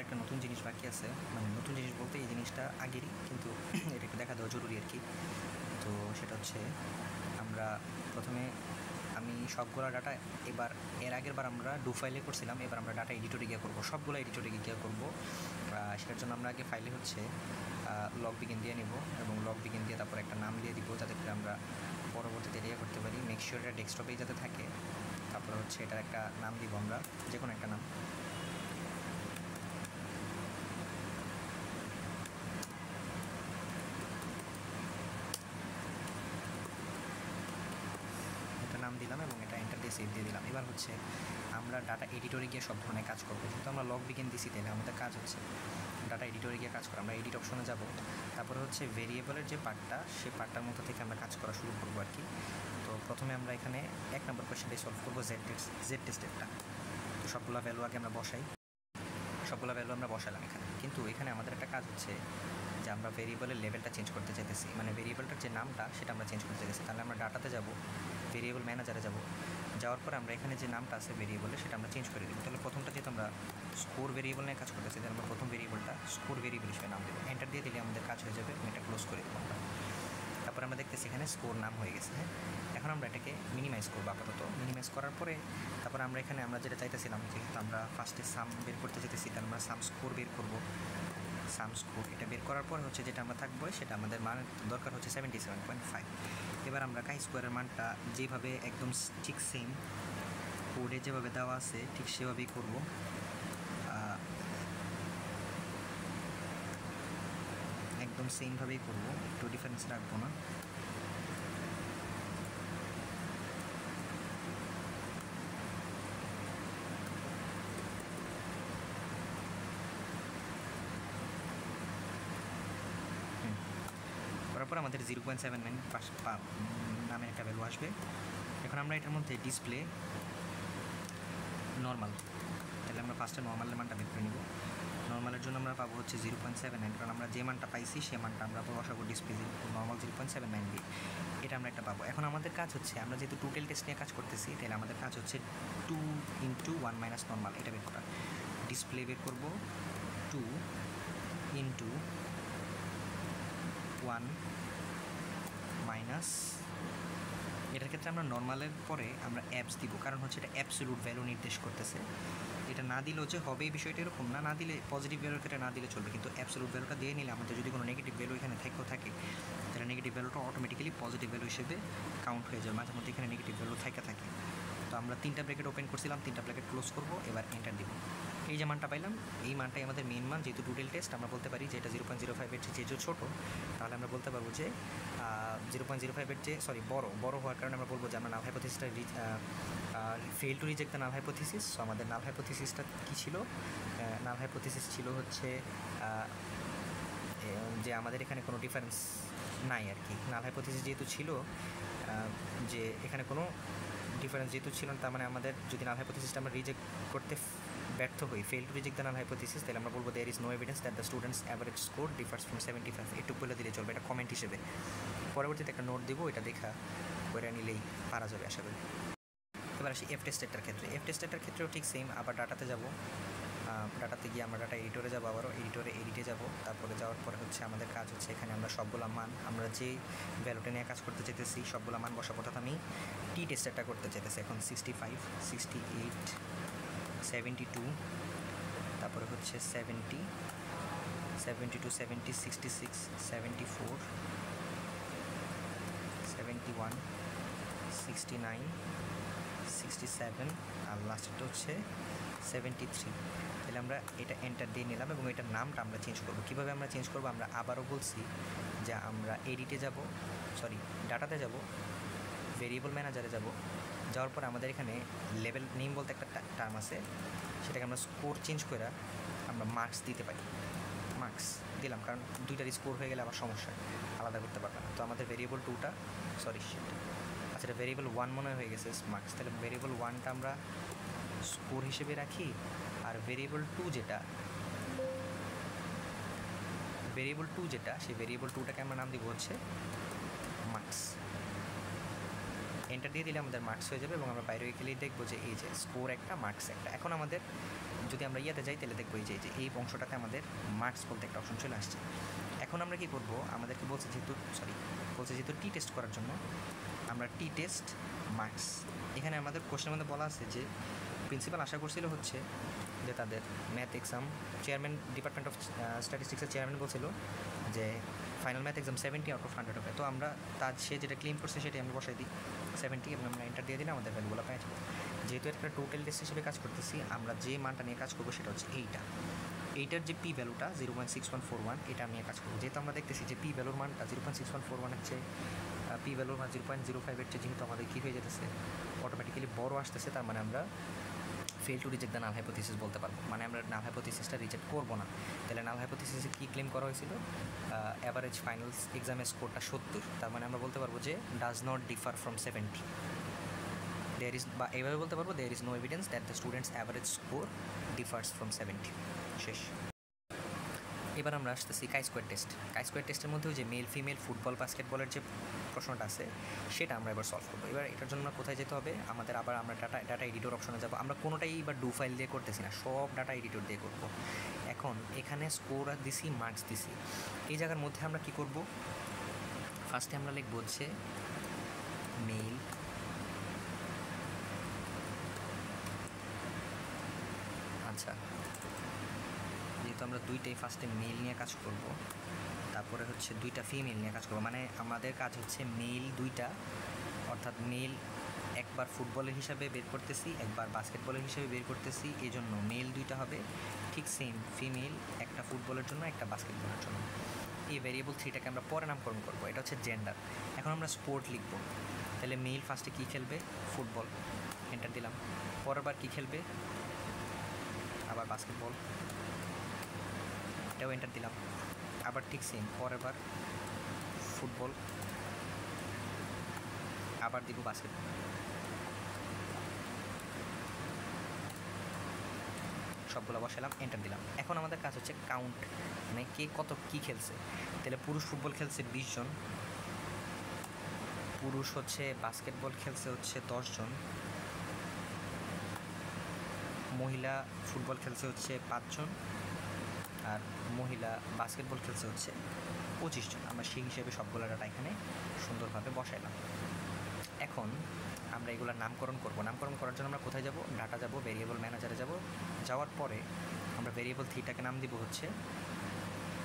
একটা নতুন জিনিস বাকি আছে, মানে নতুন জিনিস বলতে এই জিনিসটা আগেরই, কিন্তু এটা একটু দেখা দেওয়া জরুরি আর কি। তো সেটা হচ্ছে আমরা প্রথমে আমি সবগুলো ডাটা এর আগের বার আমরা ডু ফাইলে করছিলাম, এবার আমরা ডাটা এডিটরে গিয়ে করবো, সবগুলো এডিটরে গিয়ে করবো। সেটার জন্য আমরা আগে ফাইলে হচ্ছে লগ বিগিন দিয়ে নিব এবং লগ বিগিন দিয়ে তারপর একটা নাম দিয়ে দিব, যাতে করে আমরা পরবর্তীতে ইয়ে করতে পারি। মেক শিওর এটা ডেস্কটপেই যাতে থাকে। তারপর হচ্ছে এটার একটা নাম দিব আমরা, যে কোনো একটা নাম। নাম দিলাম এবং এটা এন্টার দিয়ে সেভ দিয়ে দিলাম। এবার হচ্ছে আমরা ডাটা এডিটরে গিয়ে সব ধরনের কাজ করবো, যেহেতু আমরা লগ বিগিন দিছি, তাহলে আমাদের কাজ হচ্ছে ডাটা এডিটরে গিয়ে কাজ করা। আমরা এডিট অপশনে যাব, তারপরে হচ্ছে ভেরিয়েবলের যে পার্টটা, সেই পার্টটার মধ্যে থেকে আমরা কাজ করা শুরু করবো আর কি। তো প্রথমে আমরা এখানে 1 নম্বর কোয়েশ্চেনটাই সলভ করবো, জেড টেস্টেরটা। তো সবগুলো ভ্যালু আগে আমরা বসাই, সবগুলো ভ্যালু আমরা বসালাম এখানে। কিন্তু এখানে আমাদের একটা কাজ হচ্ছে যে আমরা ভেরিয়েবলের লেভেলটা চেঞ্জ করতে চাইতেছি, মানে ভেরিয়েবলটার যে নামটা সেটা আমরা চেঞ্জ করতে চাইতেছি। তাহলে আমরা ডাটাতে যাব, ভেরিয়েবল ম্যানেজারে যাব, যাওয়ার পরে আমরা এখানে যে নামটা আছে ভেরিয়েবলে সেটা আমরা চেঞ্জ করে দেব। তাহলে প্রথমটা যেহেতু আমরা স্কোর ভেরিয়েবল নিয়ে কাজ করতেছি, তাহলে আমরা প্রথম ভেরিয়েবলটা স্কোর ভেরিয়েবল হিসেবে নাম দেবো। এন্টার দিয়ে দিলে আমাদের কাজ হয়ে যাবে এবং এটা ক্লোজ করে দেবো আমরা। তারপর আমরা দেখতেছি এখানে স্কোর নাম হয়ে গেছে। হ্যাঁ, এখন আমরা এটাকে মিনিমাইজ করবো আপাতত। মিনিমাইজ করার পরে তারপর আমরা এখানে আমরা যেটা চাইতেছিলাম, যেহেতু আমরা ফার্স্টে সাম বের করতে চাইতেছি, তাহলে আমরা সাম স্কোর বের করবো। সাম স্কোর এটা বের করার পর হচ্ছে যেটা আমরা থাকবো, সেটা আমাদের মান দরকার হচ্ছে 77.5। এবার আমরা কাই স্কোয়ারের মানটা যেভাবে একদম ঠিক সেম কোডে যেভাবে দেওয়া আছে ঠিক সেভাবেই করব। একদম সেমভাবেই করব, একটু ডিফারেন্স রাখবো না। করার পর আমাদের 0.79 নামের একটা ভ্যালু আসবে। এখন আমরা এটার মধ্যে ডিসপ্লে নর্মাল, তাহলে আমরা ফার্স্টে নর্মালের মানটা বের করে নিব। নর্মালের জন্য আমরা পাবো হচ্ছে 0.79, কারণ আমরা যে মানটা পাইছি সে মানটা আমরা বসাবো ডিসপ্লে নর্মাল 0.79 দিয়ে। এটা আমরা একটা পাবো। এখন আমাদের কাজ হচ্ছে, আমরা যেহেতু টোটাল টেস্ট নিয়ে কাজ করতেছি, তাহলে আমাদের কাজ হচ্ছে 2 × 1 - নর্মাল এটা বের করা। ডিসপ্লে বের করব 2 × 1 - এটার ক্ষেত্রে আমরা নর্মালের পরে আমরা অ্যাপস দিব, কারণ হচ্ছে এটা অ্যাবসলিউট ভ্যালু নির্দেশ করতেছে। এটা না দিলেও যে হবে এই বিষয়টা এরকম না, না দিলে পজিটিভ ভ্যালুর ক্ষেত্রে না দিলে চলবে, কিন্তু অ্যাবসলিউট ভ্যালুটা দিয়ে নিলে আমাদের যদি কোনো নেগেটিভ ভ্যালু এখানে থাকে, তাহলে নেগেটিভ ভ্যালুটা অটোমেটিক্যালি পজিটিভ ভ্যালু হিসেবে কাউন্ট হয়ে যাবে। মাঝে মধ্যে এখানে নেগেটিভ ভ্যালু থাকে। তো আমরা 3টা ব্র্যাকেট ওপেন করছিলাম, 3টা ব্র্যাকেট ক্লোজ করবো, এবার এন্টার দিব। এই যে মানটা পাইলাম, এই মানটাই আমাদের মেন মান। যেহেতু টোটাল টেস্ট, আমরা বলতে পারি যে এটা 0.05 এর চেয়ে ছোটো, তাহলে আমরা বলতে পারবো যে 0.05 এর চেয়ে বড় হওয়ার কারণে আমরা বলবো যে আমরা নাল হাইপোথিসিসটা fail to reject the null hypothesis. So আমাদের নাল হাইপোথিসিসটা কী ছিল? নাল হাইপোথিসিস ছিল হচ্ছে যে আমাদের এখানে কোনো ডিফারেন্স নাই আর কি। নাল হাইপোথিসিস যেহেতু ছিল যে এখানে কোনো ডিফারেন্স যেহেতু ছিল, তার মানে আমাদের যদি নাল হাইপোথিসিসটা আমরা রিজেক্ট করতে ব্যর্থ হই, fail to reject the null hypothesis, তাহলে আমরা বলবো there is no evidence that the students average score differs from 75। একটু বলে দিলে চলবে, এটা কমেন্ট হিসেবে। পরবর্তীতে একটা নোট দিব, এটা দেখা করে নিলেই পারা যাবে আশা করি। এবার আসি এফ টেস্টেরটার ক্ষেত্রে। এফ টেস্টেরটার ক্ষেত্রেও ঠিক সেম, আবার ডাটাতে যাব। ডাটাতে গিয়ে আমরা ডাটা এডিটরে যাবো, আবারও এডিটে যাব। তারপরে যাওয়ার পরে হচ্ছে আমাদের কাজ হচ্ছে এখানে আমরা সবগুলো মান, আমরা যে ভ্যালুটা নিয়ে কাজ করতে চাইতেছি সবগুলো মান বসাবো। অর্থাৎ আমি টি টেস্টেরটা করতে চাইতেছি এখন 65, 68, 72, তারপরে হচ্ছে 70, 72, 70, 66, 74, 71, 69, 67, আর লাস্টটা হচ্ছে 73। তাহলে আমরা এটা এন্টার দিয়ে নিলাম এবং এটার নামটা আমরা চেঞ্জ করবো। কীভাবে আমরা চেঞ্জ করবো? আমরা আবারও বলছি যে আমরা ডাটাতে যাব, ভেরিয়েবল ম্যানেজারে যাব। যাওয়ার পর আমাদের এখানে লেভেল নেম বলতে একটা টার্ম আছে, সেটাকে আমরা স্কোর চেঞ্জ করে আমরা মার্কস দিতে পারি। মার্কস দিলাম, কারণ দুইটার স্কোর হয়ে গেলে আবার সমস্যা, আলাদা করতে পারবে না। তো আমাদের ভেরিয়েবল 2টা আচ্ছা, এটা ভেরিয়েবল 1 মনে হয়ে গেছে মার্কস। তাহলে ভেরিয়েবল 1টা আমরা স্কোর হিসেবে রাখি, আর ভেরিয়েবল 2 যেটা সেই ভেরিয়েবল 2টাকে আমরা নাম দিব হচ্ছে মার্কস। এন্টার দিয়ে দিলে আমাদের মার্কস হয়ে যাবে এবং আমরা বাইরে গেলেই দেখবো যে এই যে স্কোর একটা, মার্কস একটা। এখন আমাদের যদি আমরা ইয়াতে যাই তাহলে দেখবো যে এই অংশটাতে আমাদের মার্কস বলতে একটা অপশন চলে আসছে। এখন আমরা কি করব, আমাদেরকে বলছে যেহেতু টি টেস্ট করার জন্য আমরা টি টেস্ট মার্কস, এখানে আমাদের কোশ্চেনের মধ্যে বলা আছে যে প্রিন্সিপাল আশা করছিল হচ্ছে যে তাদের math exam chairman department of স্ট্যাটিস্টিক্সের চেয়ারম্যান বলছিল যে final math exam 70 out of 100 হবে। তো আমরা সে যেটা ক্লেম করছে সেটাই আমরা বসাই দিই 70 এবং আমরা এন্টার দিয়ে দিলে আমাদের ভ্যালুগুলো পেয়ে যাবো। যেহেতু একটা টোটাল টেস্ট হিসেবে কাজ করতেছি, আমরা যে মানটা নিয়ে কাজ করবো সেটা হচ্ছে এইটার যে পি ভ্যালুটা 0.6141 এটা নিয়ে কাজ করবো। যেহেতু আমরা দেখতেছি যে পি ভ্যালুর মানটা 0.6141 হচ্ছে পি ভ্যালুর মান 0.05 এর চেয়ে যেহেতু আমাদের কী হয়ে যেতেছে অটোমেটিক্যালি বড় আসতেছে, তার মানে আমরা fail to reject the null hypothesis বলতে পারবো, মানে আমরা নাল হাইপোথিসিসটা রিজেক্ট করবো না। তাহলে নাল হাইপোথিসিসে কী ক্লেম করা হয়েছিল, অ্যাভারেজ ফাইনাল এক্সামের স্কোরটা 70, তার মানে আমরা বলতে পারবো যে does not differ from 70। There is, বা এইভাবে বলতে পারবো there is no evidence that the students average score differs from 70। শেষ। এবার আমরা আসতেছি কাই স্কোয়ার টেস্টের মধ্যেও যে মেল ফিমেল ফুটবল বাস্কেটবলের যে প্রশ্নটা আছে সেটা আমরা এবার সলভ করবো। এবার এটার জন্য কোথায় যেতে হবে আমাদের, আবার আমরা ডাটা এডিটর অপশনে যাবো। আমরা কোনোটাই এবার ডু ফাইল দিয়ে করতেছি না, সব ডাটা এডিটর দিয়ে করবো। এখন এখানে স্কোর দিছি, মার্কস দিছি, এই জায়গার মধ্যে আমরা কি করব, ফার্স্টে আমরা লিখবো হচ্ছে মেল আচ্ছা, যেহেতু আমরা দুইটাই ফার্স্টে মেল নিয়ে কাজ করব, তারপরে হচ্ছে দুইটা ফিমেল নিয়ে কাজ করবো, মানে আমাদের কাজ হচ্ছে মেল দুইটা, অর্থাৎ মেল একবার ফুটবলের হিসাবে বের করতেছি, একবার বাস্কেটবলের হিসাবে বের করতেছি, এই জন্য মেল দুইটা হবে। ঠিক সেম ফিমেল একটা ফুটবলের জন্য একটা বাস্কেটবলের জন্য। এই ভ্যারিয়েবল থ্রিটাকে আমরা পরে নামকরণ করবো, এটা হচ্ছে জেন্ডার। এখন আমরা স্পোর্ট লিখবো, তাহলে মেল ফার্স্টে কী খেলবে, ফুটবল, এন্টার দিলাম। পরের বার কী খেলবে, আবার বাস্কেটবল, এটাও এন্টার দিলাম। আবার ঠিক সেম পরের বার ফুটবল, আবার দিব বাস্কেটবল। সবগুলো বসালাম, এন্টার দিলাম। এখন আমাদের কাজ হচ্ছে কাউন্ট, মানে কে কত কী খেলছে। তাহলে পুরুষ ফুটবল খেলছে 20 জন, পুরুষ হচ্ছে বাস্কেটবল খেলছে হচ্ছে 10 জন, মহিলা ফুটবল খেলছে হচ্ছে 5 জন, আর মহিলা বাস্কেটবল খেলছে হচ্ছে 25 জন। আমরা সেই হিসেবে সবগুলো ডাটা এখানে সুন্দরভাবে বসাইলাম। এখন আমরা এগুলোর নামকরণ করব। নামকরণ করার জন্য আমরা কোথায় যাব, ডাটা যাব, ভেরিয়েবল ম্যানেজারে যাব। যাওয়ার পরে আমরা ভেরিয়েবল থ্রিটাকে নাম দিব হচ্ছে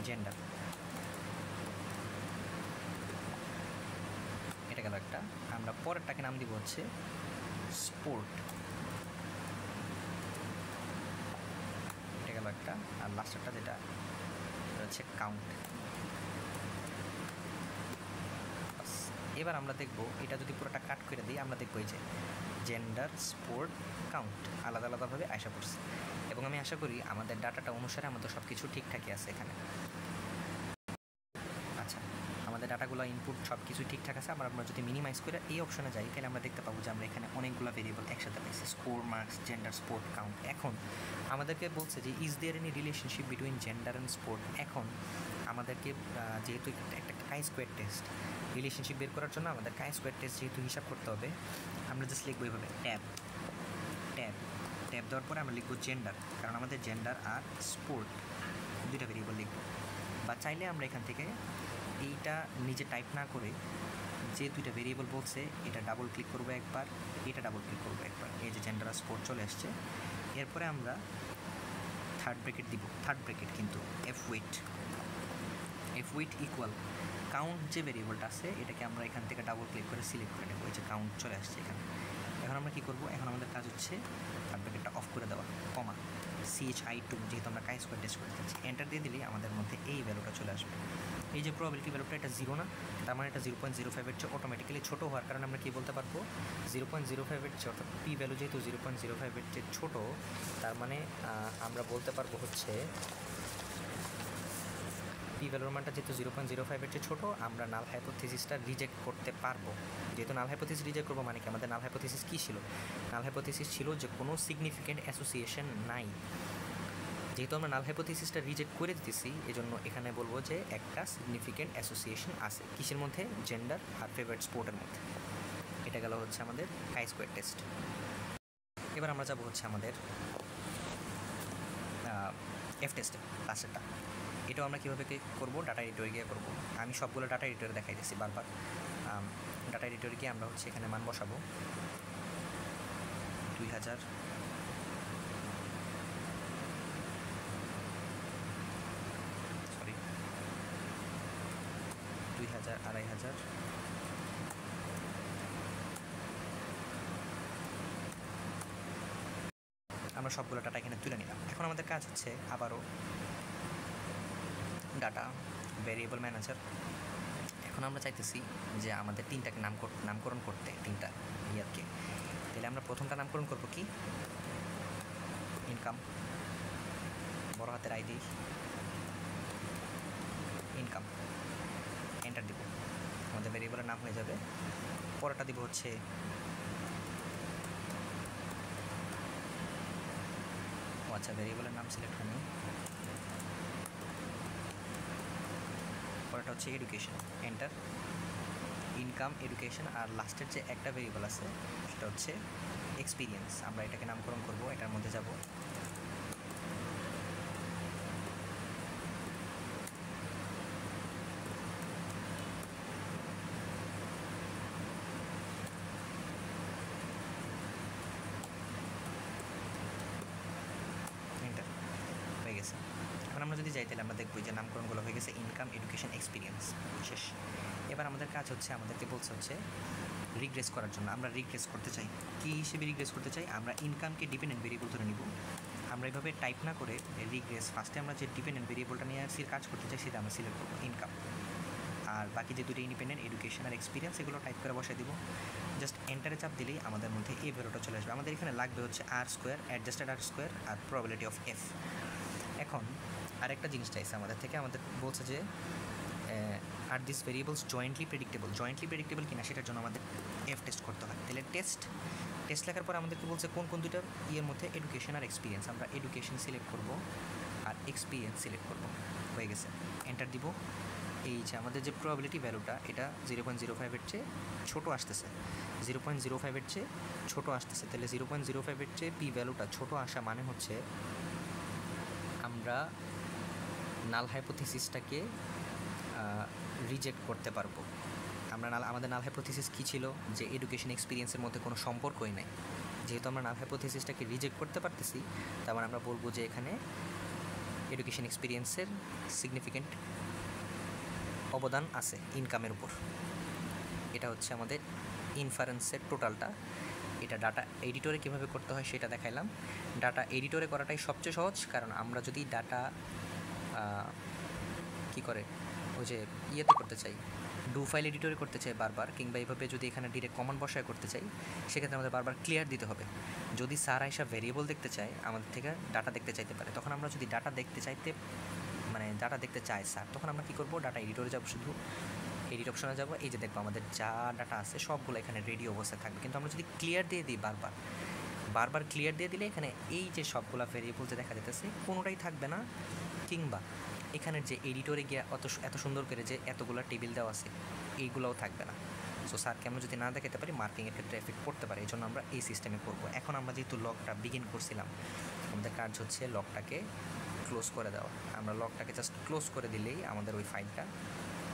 জেন্ডার, এটা গেল একটা। আমরা পরেরটাকে নাম দিব হচ্ছে স্পোর্ট, এটা গেল একটা। আর লাস্টেরটা যেটা হচ্ছে কাউন্ট। এবার আমরা দেখব এটা যদি পুরোটা কাট করে দিই, আমরা দেখব এই যে জেন্ডার, স্পোর্ট, কাউন্ট আলাদা আলাদাভাবে আশা করছি, এবং আমি আশা করি আমাদের ডাটাটা অনুসারে আমাদের সব কিছু ঠিকঠাকই আছে এখানে। আচ্ছা, আমাদের ডাটাগুলো ইনপুট সব কিছু ঠিকঠাক আছে। আমরা যদি মিনিমাইজ করে এই অপশনে যাই, তাহলে আমরা দেখতে পাবো যে আমরা এখানে অনেকগুলো ভেরিয়েবল একসাথে পাইছি, score, marks, gender, sport, count. এখন আমাদেরকে বলছে যে is there any relationship between gender and sport. এখন আমাদেরকে যেহেতু একটা কাই স্কোয়ার টেস্ট, রিলেশনশিপ বের করার জন্য আমাদের কাই স্কোয়ার টেস্ট যেহেতু হিসাব করতে হবে, আমরা জাস্ট লিখবো এইভাবে ট্যাব দেওয়ার পরে আমরা লিখবো জেন্ডার, কারণ আমাদের জেন্ডার আর স্পোর্ট দুইটা ভেরিয়েবল লিখবো। বা চাইলে আমরা এখান থেকে এইটা নিজে টাইপ না করে যে দুইটা ভেরিয়েবল বলছে এটা ডাবল ক্লিক করবো একবার, এটা ডাবল ক্লিক করবো একবার, এই যে জেন্ডার আর স্পোর্ট চলে আসছে। এরপরে আমরা থার্ড ব্র্যাকেট দিব, থার্ড ব্র্যাকেট কিন্তু এফ উইথ ইকুয়াল কাউন্ট যে ভেরিয়েবলটা আছে এটাকে আমরা এখান থেকে ডাবল ক্লিক করে সিলেক্ট করে নেবো, এই যে কাউন্ট চলে আসছে এখানে। এখন আমরা কী করবো, এখন আমাদের কাজ হচ্ছে থার্ড ব্র্যাকেটটা অফ করে দেওয়া, কমা CHI2, যেহেতু আমরা কাই স্কোয়ার টেস্ট করতে চাচ্ছি। এন্টার দিয়ে দিলেই আমাদের মধ্যে এই ভ্যালুটা চলে আসবে। এই যে প্রবাবিলিটি ভ্যালুটা এটা 0 না, তার মানে এটা 0.05 এর চেয়ে অটোমেটিক্যালি ছোটো হওয়ার কারণে আমরা কী বলতে পারবো 0.05 এর চেয়ে, অর্থাৎ পি ভ্যালু যেহেতু 0.05 এর চেয়ে ছোটো, তার মানে আমরা বলতে পারবো হচ্ছে পি ভ্যালুর মানটা যেহেতু 0.05 এর চেয়ে ছোটো, আমরা নাল হাইপোথিসিসটা রিজেক্ট করতে পারবো। যেহেতু নাল হাইপোথিসিস রিজেক্ট করবো মানে কি, আমাদের নাল হাইপোথিসিস কী ছিল, নাল হাইপোথিসিস ছিল যে কোনো সিগনিফিকেন্ট অ্যাসোসিয়েশন নাই। যেহেতু আমরা নাল হাইপোথিসিসটা রিজেক্ট করে দিতেছি, এজন্য এখানে বলবো যে একটা সিগনিফিকেন্ট অ্যাসোসিয়েশন আছে, কিসের মধ্যে, জেন্ডার আর ফেভারিট স্পোর্টের মধ্যে। এটা গেল হচ্ছে আমাদের কাই স্কোয়ার টেস্ট। এবার আমরা যাব হচ্ছে আমাদের এফ টেস্টে লাস্টেরটা। এটাও আমরা কীভাবে করবো, ডাটা এডিটরে গিয়ে করবো। আমি সবগুলো ডাটা এডিটরে দেখাই দিচ্ছি বারবার। ডাটা এডিটরে গিয়ে আমরা হচ্ছে এখানে মান বসাবো 2000, সরি 2000, 2500, আমরা সবগুলো ডাটা এখানে তুলে নিলাম। এখন আমাদের কাজ হচ্ছে আবারও ডাটা ভেরিয়েবল ম্যানেজার। এখন আমরা চাইতেছি যে আমাদের তিনটাকে নামকরণ করতে, তিনটা ইয়ারকে। তাহলে আমরা প্রথমটা নামকরণ করবো কি, ইনকাম, বড় হাতের আই দিই, ইনকাম, এন্টার দিব, আমাদের ভেরিয়েবলের নাম হয়ে যাবে। পরেরটা দিব হচ্ছে আচ্ছা ভেরিয়েবলের নাম সিলেক্ট হয়নি, পরেরটা হচ্ছে এডুকেশন, এন্টার, ইনকাম, এডুকেশন, আর লাস্টের যে একটা ভেরিয়েবল আছে সেটা হচ্ছে এক্সপিরিয়েন্স। আমরা এটাকে নামকরণ করব, এটার মধ্যে যাব এন্টার, হয়ে গেছে। এখন আমরা যদি যাই তাহলে আমরা দেখব যে নামকরণগুলো হয়ে গেছে ইনকাম, এডুকেশন, এক্সপিরিয়েন্স, শেষ। এবার আমাদের কাজ হচ্ছে, আমাদেরকে বলছে হচ্ছে রিগ্রেস করার জন্য। আমরা রিগ্রেস করতে চাই, কী হিসেবে রিগ্রেস করতে চাই, আমরা ইনকামকে ডিপেন্ডেন্ট ভেরিয়েবল ধরে নিব। আমরা এইভাবে টাইপ না করে রিগ্রেস, ফার্স্টে আমরা যে ডিপেন্ডেন্ট ভেরিয়েবলটা নিয়ে কাজ করতে চাই সেটা আমরা সিলেক্ট করবো ইনকাম, আর বাকি যে দুটো ইন্ডিপেন্ডেন্ট এডুকেশন আর এক্সপিরিয়েন্স এগুলো টাইপ করে বসাই দিব। জাস্ট এন্টারে চাপ দিলেই আমাদের মধ্যে এই ভ্যালুটা চলে আসবে। আমাদের এখানে লাগবে হচ্ছে R square, adjusted R square, আর প্রবাবিলিটি অফ এফ। এখন আরেকটা জিনিস চাইছে আমাদের থেকে, আমাদের বলছে যে are this variables jointly predictable কিনা সেটার জন্য আমাদের এফ টেস্ট করতে হয়। তাহলে টেস্ট লেখার পর আমাদেরকে বলছে কোন কোন দুইটার ইয়ের মধ্যে, এডুকেশন আর এক্সপিরিয়েন্স। আমরা এডুকেশন সিলেক্ট করব আর এক্সপিরিয়েন্স সিলেক্ট করব, হয়ে গেছে। এন্টার দিব। এই যে আমাদের যে প্রবাবিলিটি ভ্যালুটা, এটা 0.05-এর চেয়ে ছোটো আসতেছে, 0.05-এর চেয়ে ছোটো আসতেছে। তাহলে 0.05-এর চেয়ে পি ভ্যালুটা ছোটো আসা মানে হচ্ছে আমরা নাল হাইপোথিসিসটাকে রিজেক্ট করতে পারবো। আমাদের নাল হাইপোথিসিস কী ছিল, যে এডুকেশন এক্সপিরিয়েন্সের মধ্যে কোনো সম্পর্কই নাই। যেহেতু আমরা নাল হাইপোথিসিসটাকে রিজেক্ট করতে পারতেছি, তার মানে আমরা বলবো যে এখানে এডুকেশন এক্সপিরিয়েন্সের সিগনিফিকেন্ট অবদান আছে ইনকামের উপর। এটা হচ্ছে আমাদের ইনফারেন্সের টোটালটা। এটা ডাটা এডিটরে কীভাবে করতে হয় সেটা দেখাইলাম। ডাটা এডিটরে করাটাই সবচেয়ে সহজ, কারণ আমরা যদি ডাটা কী করে ওই যে ইয়েতে করতে চাই, ডু ফাইল এডিটরে করতে চাই বারবার, কিংবা এইভাবে যদি এখানে ডিরেক্ট কমান্ড বসায় করতে চাই, সেক্ষেত্রে আমাদের বারবার ক্লিয়ার দিতে হবে। যদি স্যার আইসা ভেরিয়েবল দেখতে চায়, আমাদের থেকে ডাটা দেখতে চাইতে পারে, তখন আমরা যদি ডাটা দেখতে চাই স্যার, তখন আমরা কী করবো, ডাটা এডিটরে যাবো, শুধু এডিট অপশনে যাবো। এই যে দেখবো আমাদের যা ডাটা আছে সবগুলো এখানে রেডি অবস্থায় থাকবে। কিন্তু আমরা যদি ক্লিয়ার দিয়ে দিই, বারবার ক্লিয়ার দিয়ে দিলে এখানে এই যে সবগুলো ভেরিয়েবল যে দেখা যেতেছে কোনোটাই থাকবে না, কিংবা এখানের যে এডিটরে গিয়ে এত সুন্দর করে যে এতগুলো টেবিল দেওয়া আছে এইগুলোও থাকবে না। সো স্যারকে আমরা যদি না দেখাতে পারি, মার্কিংয়ের ক্ষেত্রে এফেক্ট পড়তে পারে। এই জন্য আমরা এই সিস্টেমে করবো। এখন আমরা যেহেতু লকটা বিগিন করছিলাম, আমাদের কাজ হচ্ছে লকটাকে ক্লোজ করে দেওয়া। আমরা লকটাকে জাস্ট ক্লোজ করে দিলেই আমাদের ওই ফাইলটা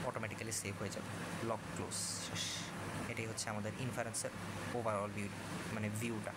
অটোমেটিক্যালি সেভ হয়ে যাবে। লক ক্লোজ শেষ। এটাই হচ্ছে আমাদের ইনফারেন্সের ওভারঅল ভিউটা।